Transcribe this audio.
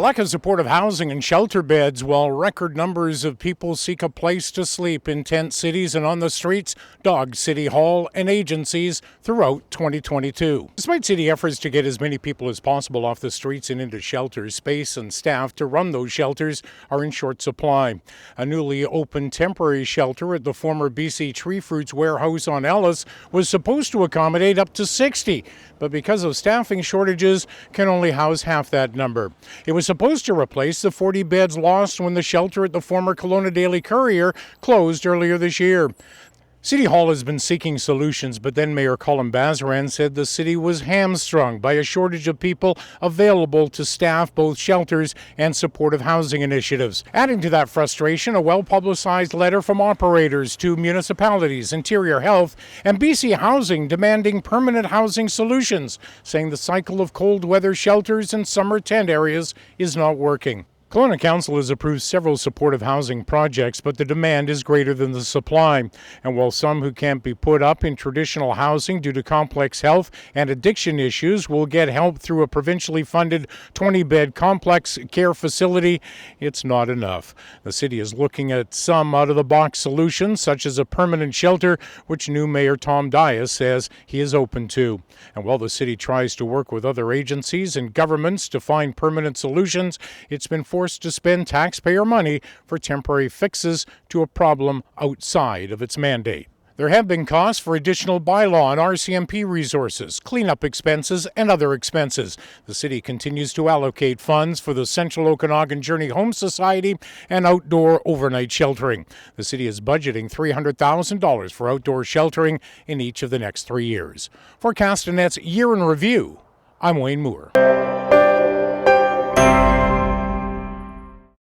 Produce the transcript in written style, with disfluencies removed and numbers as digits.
lack of supportive housing and shelter beds, while record numbers of people seek a place to sleep in tent cities and on the streets, dogged City Hall and agencies throughout 2022. Despite city efforts to get as many people as possible off the streets and into shelters, space and staff to run those shelters are in short supply. A newly opened temporary shelter at the former BC Tree Fruits warehouse on Ellis was supposed to accommodate up to 60, but because of staffing shortages, can only house half that number. It was supposed to replace the 40 beds lost when the shelter at the former Kelowna Daily Courier closed earlier this year. City Hall has been seeking solutions, but then Mayor Colin Bazaran said the city was hamstrung by a shortage of people available to staff both shelters and supportive housing initiatives. Adding to that frustration, a well-publicized letter from operators to municipalities, Interior Health, and BC Housing demanding permanent housing solutions, saying the cycle of cold weather shelters and summer tent areas is not working. Kelowna Council has approved several supportive housing projects, but the demand is greater than the supply. And while some who can't be put up in traditional housing due to complex health and addiction issues will get help through a provincially funded 20-bed complex care facility, it's not enough. The city is looking at some out-of-the-box solutions, such as a permanent shelter, which new Mayor Tom Dias says he is open to. And while the city tries to work with other agencies and governments to find permanent solutions, it's been forced to spend taxpayer money for temporary fixes to a problem outside of its mandate. There have been costs for additional bylaw and RCMP resources, cleanup expenses, and other expenses. The city continues to allocate funds for the Central Okanagan Journey Home Society and outdoor overnight sheltering. The city is budgeting $300,000 for outdoor sheltering in each of the next 3 years. For Castanet's Year in Review, I'm Wayne Moore.